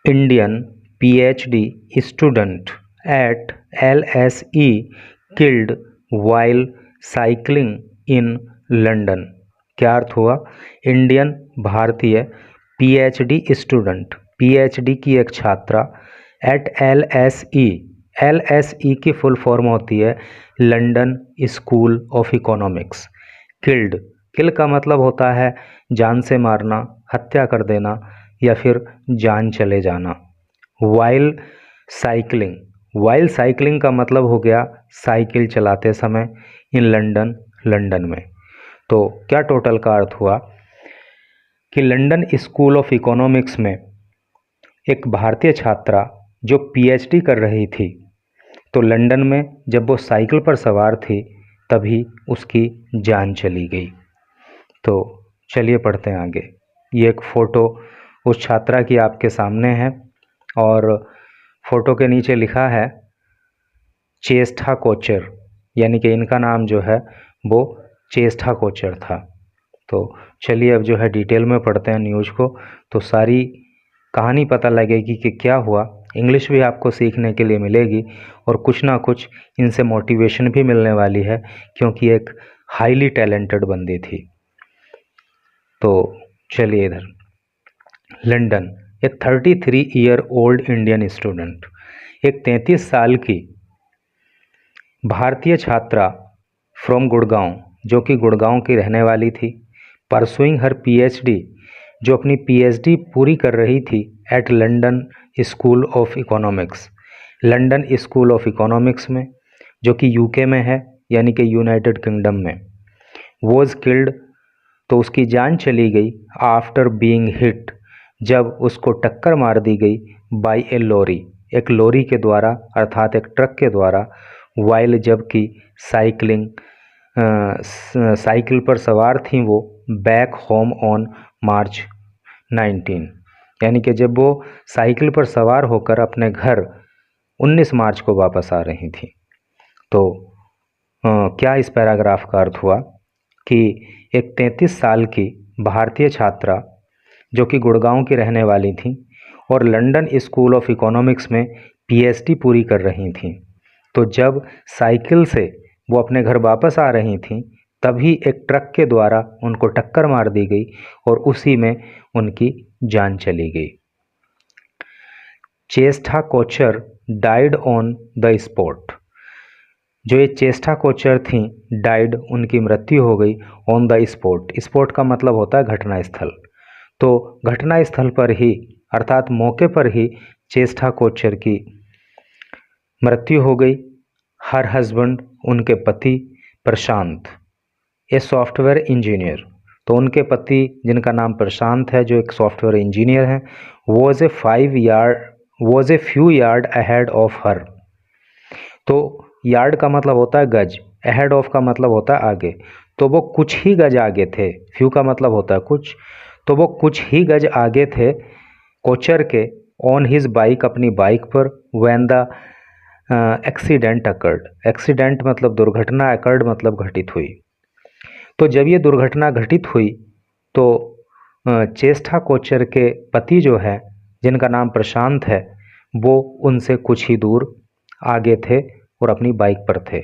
Indian PhD student at LSE killed while cycling in London। क्या अर्थ हुआ? Indian भारतीय PhD student, PhD की एक छात्रा एट एलएसई की फुल फॉर्म होती है लंदन स्कूल ऑफ इकोनॉमिक्स। किल का मतलब होता है जान से मारना, हत्या कर देना या फिर जान चले जाना। वाइल साइकिलिंग का मतलब हो गया साइकिल चलाते समय इन लंदन में। तो क्या टोटल का अर्थ हुआ कि लंदन स्कूल ऑफ इकोनॉमिक्स में एक भारतीय छात्रा जो पीएचडी कर रही थी, तो लंदन में जब वो साइकिल पर सवार थी तभी उसकी जान चली गई। तो चलिए पढ़ते हैं आगे। ये एक फ़ोटो उस छात्रा की आपके सामने है और फोटो के नीचे लिखा है चेस्टा कोचर, यानी कि इनका नाम जो है वो चेस्टा कोचर था। तो चलिए अब जो है डिटेल में पढ़ते हैं न्यूज़ को, तो सारी कहानी पता लगेगी कि क्या हुआ। इंग्लिश भी आपको सीखने के लिए मिलेगी और कुछ ना कुछ इनसे मोटिवेशन भी मिलने वाली है, क्योंकि एक हाईली टैलेंटेड बंदी थी। तो चलिए इधर लंदन, एक 33 ईयर ओल्ड इंडियन स्टूडेंट, एक 33 साल की भारतीय छात्रा फ्रॉम गुड़गांव, जो कि गुड़गांव की रहने वाली थी, परसुइंग हर पीएचडी, जो अपनी पीएचडी पूरी कर रही थी at London school of economics, London school of economics में, जो कि यूके में है, यानी कि यूनाइटेड किंगडम में। वॉज किल्ड, तो उसकी जान चली गई आफ्टर बीइंग हिट, जब उसको टक्कर मार दी गई बाय ए लॉरी, एक लॉरी के द्वारा अर्थात एक ट्रक के द्वारा, वाइल जबकि साइकिल पर सवार थी वो, बैक होम ऑन मार्च 19, यानी कि जब वो साइकिल पर सवार होकर अपने घर 19 मार्च को वापस आ रही थी। तो क्या इस पैराग्राफ का अर्थ हुआ कि एक 33 साल की भारतीय छात्रा जो कि गुड़गांव की रहने वाली थी और लंदन स्कूल ऑफ इकोनॉमिक्स में पीएचडी पूरी कर रही थी, तो जब साइकिल से वो अपने घर वापस आ रही थी तभी एक ट्रक के द्वारा उनको टक्कर मार दी गई और उसी में उनकी जान चली गई। Chesta Kochhar died on the spot, जो ये चेस्टा कोचर थी डाइड, उनकी मृत्यु हो गई ऑन द स्पॉट। स्पॉट का मतलब होता है घटनास्थल, तो घटनास्थल पर ही अर्थात मौके पर ही चेस्टा कोचर की मृत्यु हो गई। हर हस्बैंड, उनके पति प्रशांत, ए सॉफ्टवेयर इंजीनियर, तो उनके पति जिनका नाम प्रशांत है, जो एक सॉफ्टवेयर इंजीनियर हैं, was a few yard ahead of her, तो यार्ड का मतलब होता है गज, अहेड ऑफ का मतलब होता है आगे, तो वो कुछ ही गज आगे थे। फ्यू का मतलब होता है कुछ, तो वो कुछ ही गज आगे थे कोचर के, ऑन हिज बाइक, अपनी बाइक पर, when the accident occurred, accident मतलब दुर्घटना, अकर्ड मतलब घटित हुई। तो जब ये दुर्घटना घटित हुई तो चेस्टा कोचर के पति जो है जिनका नाम प्रशांत है, वो उनसे कुछ ही दूर आगे थे और अपनी बाइक पर थे।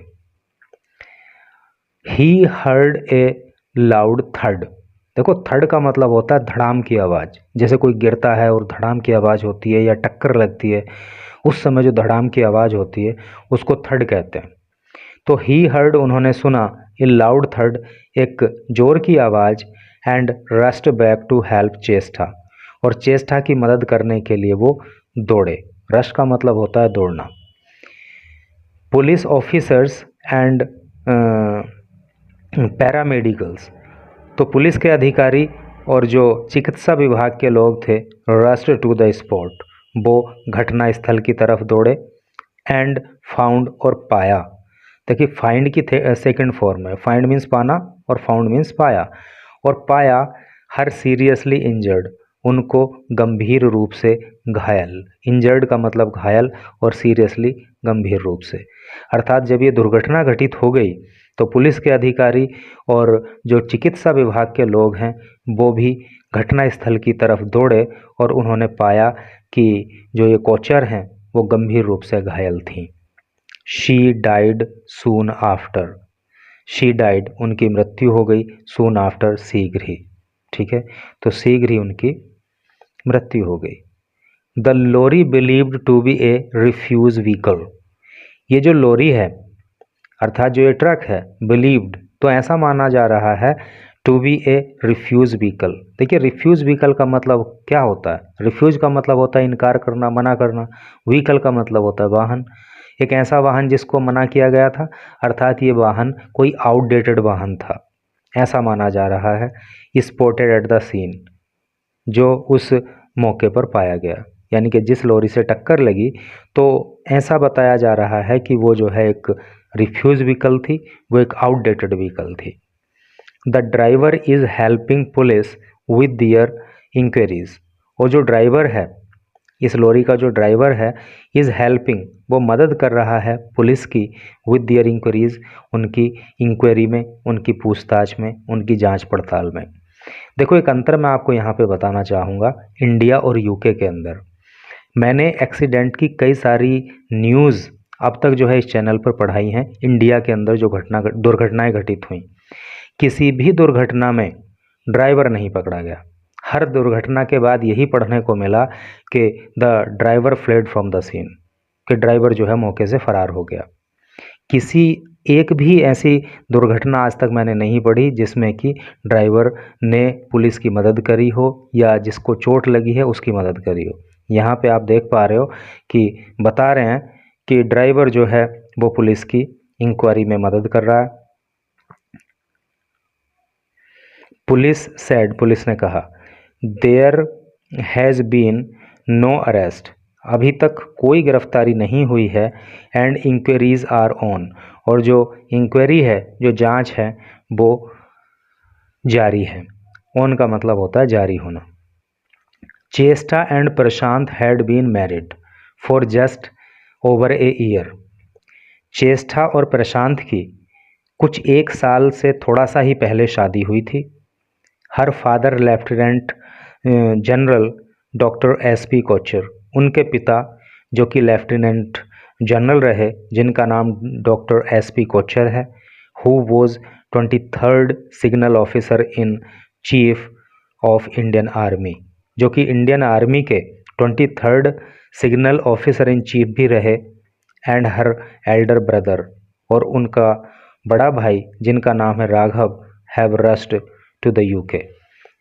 He heard a loud third, देखो थर्ड का मतलब होता है धड़ाम की आवाज़, जैसे कोई गिरता है और धड़ाम की आवाज़ होती है या टक्कर लगती है, उस समय जो धड़ाम की आवाज़ होती है उसको थर्ड कहते हैं। तो ही हर्ड, उन्होंने सुना, ए लाउड थर्ड, एक जोर की आवाज़, and rushed back to help Chesta, और चेस्टा की मदद करने के लिए वो दौड़े। रश का मतलब होता है दौड़ना। पुलिस ऑफिसर्स एंड पैरामेडिकल्स, तो पुलिस के अधिकारी और जो चिकित्सा विभाग के लोग थे, रस्ट टू द स्पॉट, वो घटना स्थल की तरफ दौड़े। एंड फाउंड, और पाया, देखिए फाइंड की सेकंड फॉर्म है, फाइंड मीन्स पाना और फाउंड मीन्स पाया, और पाया हर सीरियसली इंजर्ड, उनको गंभीर रूप से घायल, इंजर्ड का मतलब घायल और सीरियसली गंभीर रूप से, अर्थात जब ये दुर्घटना घटित हो गई तो पुलिस के अधिकारी और जो चिकित्सा विभाग के लोग हैं वो भी घटना स्थल की तरफ दौड़े और उन्होंने पाया कि जो ये कोचर हैं वो गंभीर रूप से घायल थीं। She died soon after, she died उनकी मृत्यु हो गई, सून आफ्टर शीघ्र ही, ठीक है, तो शीघ्र ही उनकी मृत्यु हो गई। The lorry believed to be a refuse vehicle, ये जो लॉरी है अर्थात जो ये ट्रक है, बिलीव्ड तो ऐसा माना जा रहा है, to be a refuse vehicle. देखिए रिफ्यूज व्हीकल का मतलब क्या होता है, रिफ्यूज का मतलब होता है इनकार करना, मना करना, व्हीकल का मतलब होता है वाहन, एक ऐसा वाहन जिसको मना किया गया था, अर्थात ये वाहन कोई आउटडेटेड वाहन था, ऐसा माना जा रहा है। स्पॉटेड एट द सीन, जो उस मौके पर पाया गया, यानी कि जिस लॉरी से टक्कर लगी तो ऐसा बताया जा रहा है कि वो जो है एक रिफ्यूज व्हीकल थी, वो एक आउटडेटेड व्हीकल थी। The driver is helping police with their inquiries, वो जो ड्राइवर है, इस लॉरी का जो ड्राइवर है, इज़ हेल्पिंग वो मदद कर रहा है पुलिस की, विद दियर इंक्वायरीज उनकी इंक्वायरी में, उनकी पूछताछ में, उनकी जांच पड़ताल में। देखो एक अंतर मैं आपको यहाँ पे बताना चाहूँगा इंडिया और यूके के अंदर। मैंने एक्सीडेंट की कई सारी न्यूज़ अब तक जो है इस चैनल पर पढ़ाई हैं, इंडिया के अंदर जो दुर्घटनाएं घटित हुई, किसी भी दुर्घटना में ड्राइवर नहीं पकड़ा गया। हर दुर्घटना के बाद यही पढ़ने को मिला कि the driver fled from the scene, कि ड्राइवर जो है मौके से फरार हो गया। किसी एक भी ऐसी दुर्घटना आज तक मैंने नहीं पढ़ी जिसमें कि ड्राइवर ने पुलिस की मदद करी हो या जिसको चोट लगी है उसकी मदद करी हो। यहाँ पे आप देख पा रहे हो कि बता रहे हैं कि ड्राइवर जो है वो पुलिस की इंक्वायरी में मदद कर रहा है। पुलिस सेड, पुलिस ने कहा, there has been no arrest, अभी तक कोई गिरफ्तारी नहीं हुई है, एंड इंक्वायरीज आर ऑन, और जो इंक्वायरी है, जो जांच है वो जारी है। ऑन का मतलब होता है जारी होना। Cheshta and Prashant had been married for just over a year, Cheshta और प्रशांत की कुछ एक साल से थोड़ा सा ही पहले शादी हुई थी। Her father lieutenant general doctor SP Kochhar, उनके पिता जो कि लेफ्टिनेंट जनरल रहे जिनका नाम डॉक्टर एसपी कोचर है, who was 23rd signal officer in chief of Indian army, जो कि इंडियन आर्मी के 23rd signal officer in chief भी रहे, एंड हर एल्डर ब्रदर, और उनका बड़ा भाई जिनका नाम है Raghav, have rushed to the UK.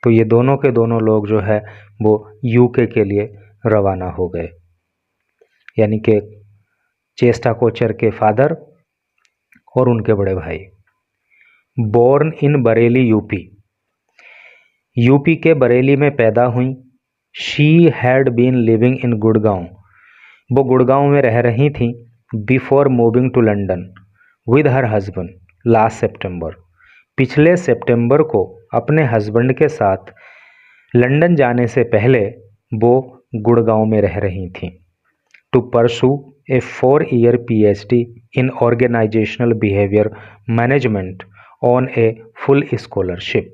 तो ये दोनों के दोनों लोग जो है वो यूके के लिए रवाना हो गए, यानी कि चेष्टा कोचर के फादर और उनके बड़े भाई। Born in Bareilly UP, UP के बरेली में पैदा हुई। She had been living in Gurgaon, वो गुड़गांव में रह रही थी, before moving to London with her husband last September, पिछले सितंबर को अपने हस्बैंड के साथ लंदन जाने से पहले वो गुड़गांव में रह रही थीं। To pursue a 4-year PhD in organisational behaviour management on a full scholarship,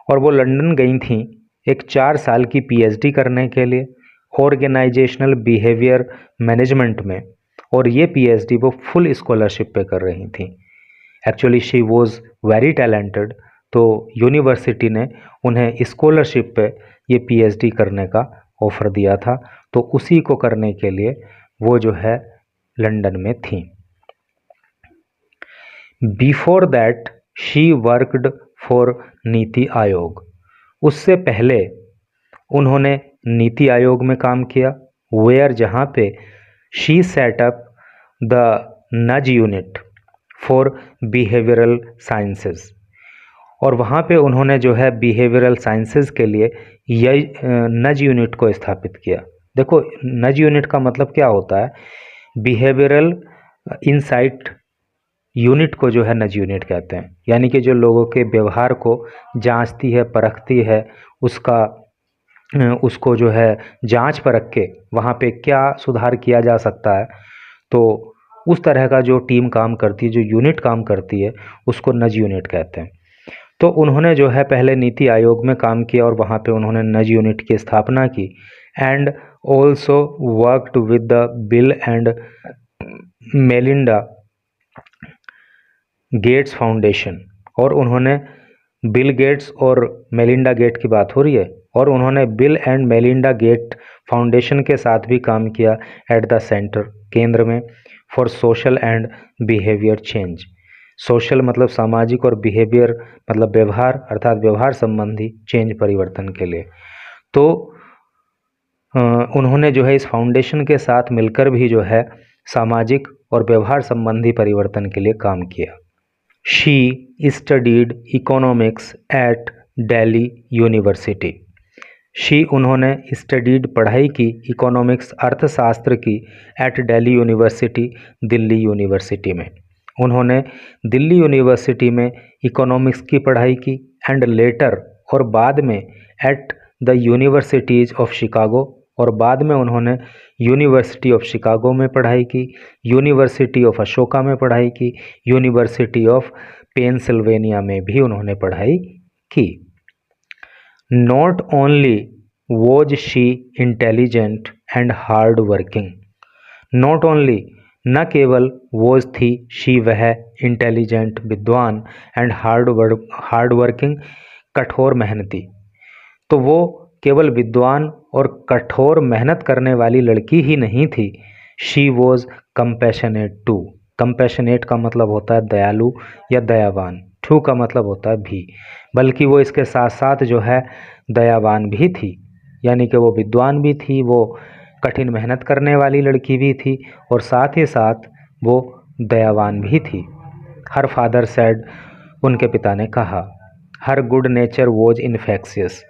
और वो लंदन गई थीं एक 4 साल की PhD करने के लिए ऑर्गेनाइजेशनल बिहेवियर मैनेजमेंट में, और ये PhD वो फुल स्कॉलरशिप पे कर रही थी। Actually she was very talented, तो यूनिवर्सिटी ने उन्हें स्कॉलरशिप पे ये PhD करने का ऑफ़र दिया था, तो उसी को करने के लिए वो जो है लंदन में थी। Before that she worked for NITI Aayog, उससे पहले उन्होंने नीति आयोग में काम किया, वेयर जहाँ पे शी सेटअप द नज यूनिट फॉर बिहेवियरल साइंसेस, और वहाँ पे उन्होंने जो है बिहेवियरल साइंसेस के लिए नज यूनिट को स्थापित किया। देखो नज यूनिट का मतलब क्या होता है, बिहेवियरल इंसाइट यूनिट को जो है नज यूनिट कहते हैं, यानी कि जो लोगों के व्यवहार को जांचती है, परखती है, उसको जो है जांच परख के वहाँ पे क्या सुधार किया जा सकता है, तो उस तरह का जो टीम काम करती है, जो यूनिट काम करती है, उसको नज यूनिट कहते हैं। तो उन्होंने जो है पहले नीति आयोग में काम किया और वहाँ पे उन्होंने नज यूनिट की स्थापना की, and also worked with the Bill and Melinda Gates Foundation. और उन्होंने बिल गेट्स और मेलिंडा गेट की बात हो रही है, और उन्होंने Bill and Melinda Gate Foundation के साथ भी काम किया एट द सेंटर, केंद्र में, for social and behaviour change. Social मतलब सामाजिक और बिहेवियर मतलब व्यवहार अर्थात व्यवहार संबंधी चेंज परिवर्तन के लिए। तो उन्होंने जो है इस फाउंडेशन के साथ मिलकर भी जो है सामाजिक और व्यवहार संबंधी परिवर्तन के लिए काम किया। She studied economics at Delhi University. She उन्होंने स्टडीड पढ़ाई की इकोनॉमिक्स अर्थशास्त्र की at Delhi University Delhi University में। उन्होंने दिल्ली यूनिवर्सिटी में इकोनॉमिक्स की पढ़ाई की एंड लेटर और बाद में at the universities of Chicago, और बाद में उन्होंने यूनिवर्सिटी ऑफ शिकागो में पढ़ाई की, यूनिवर्सिटी ऑफ अशोका में पढ़ाई की, यूनिवर्सिटी ऑफ पेंसिल्वेनिया में भी उन्होंने पढ़ाई की। Not only was she intelligent and hard working. Not only न केवल वॉज थी शी वह इंटेलिजेंट विद्वान एंड हार्ड वर्किंग कठोर मेहनती। तो वो केवल विद्वान और कठोर मेहनत करने वाली लड़की ही नहीं थी, she was compassionate too. Compassionate का मतलब होता है दयालु या दयावान, टू का मतलब होता है भी, बल्कि वो इसके साथ साथ जो है दयावान भी थी, यानी कि वो विद्वान भी थी, वो कठिन मेहनत करने वाली लड़की भी थी और साथ ही साथ वो दयावान भी थी। हर फादर सेड, उनके पिता ने कहा। Her good nature was infectious.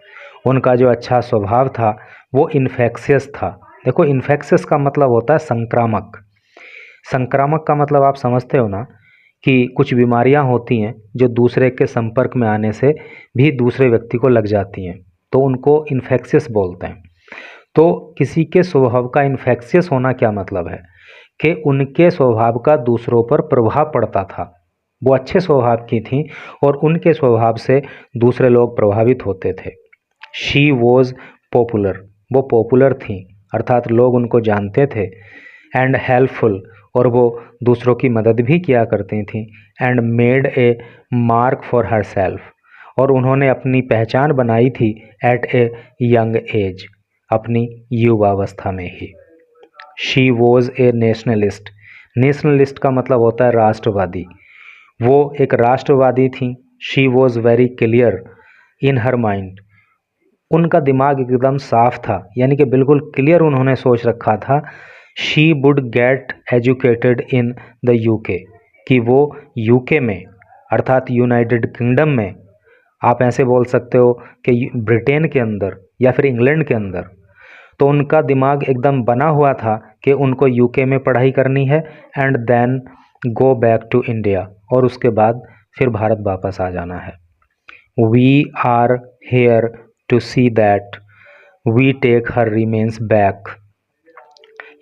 उनका जो अच्छा स्वभाव था वो इन्फेक्शियस था। देखो, इन्फेक्शियस का मतलब होता है संक्रामक। संक्रामक का मतलब आप समझते हो ना कि कुछ बीमारियां होती हैं जो दूसरे के संपर्क में आने से भी दूसरे व्यक्ति को लग जाती हैं, तो उनको इन्फेक्शियस बोलते हैं। तो किसी के स्वभाव का इन्फेक्शियस होना क्या मतलब है कि उनके स्वभाव का दूसरों पर प्रभाव पड़ता था। वो अच्छे स्वभाव की थी और उनके स्वभाव से दूसरे लोग प्रभावित होते थे। शी वॉज पॉपुलर, वो पॉपुलर थी अर्थात लोग उनको जानते थे। एंड हेल्पफुल, और वो दूसरों की मदद भी किया करती थी। And made a mark for her self, और उन्होंने अपनी पहचान बनाई थी एट ए यंग एज, अपनी युवावस्था में ही। She was a nationalist. Nationalist का मतलब होता है राष्ट्रवादी। वो एक राष्ट्रवादी थी। She was very clear in her mind. उनका दिमाग एकदम साफ था, यानी कि बिल्कुल क्लियर उन्होंने सोच रखा था। She would get educated in the UK, कि वो यूके में अर्थात यूनाइटेड किंगडम में, आप ऐसे बोल सकते हो कि ब्रिटेन के अंदर या फिर इंग्लैंड के अंदर, तो उनका दिमाग एकदम बना हुआ था कि उनको यूके में पढ़ाई करनी है and then go back to India, और उसके बाद फिर भारत वापस आ जाना है। We are here to see that we take her remains back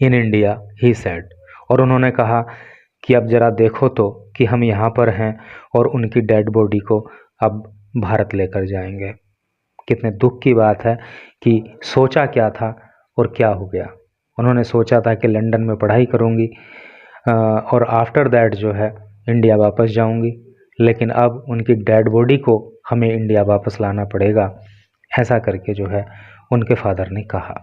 in India, he said. और उन्होंने कहा कि अब जरा देखो तो कि हम यहाँ पर हैं और उनकी डेड बॉडी को अब भारत लेकर जाएंगे। कितने दुख की बात है कि सोचा क्या था और क्या हो गया। उन्होंने सोचा था कि लंदन में पढ़ाई करूँगी और आफ्टर दैट जो है इंडिया वापस जाऊँगी, लेकिन अब उनकी डेड बॉडी को हमें इंडिया वापस लाना पड़ेगा, ऐसा करके जो है उनके फादर ने कहा।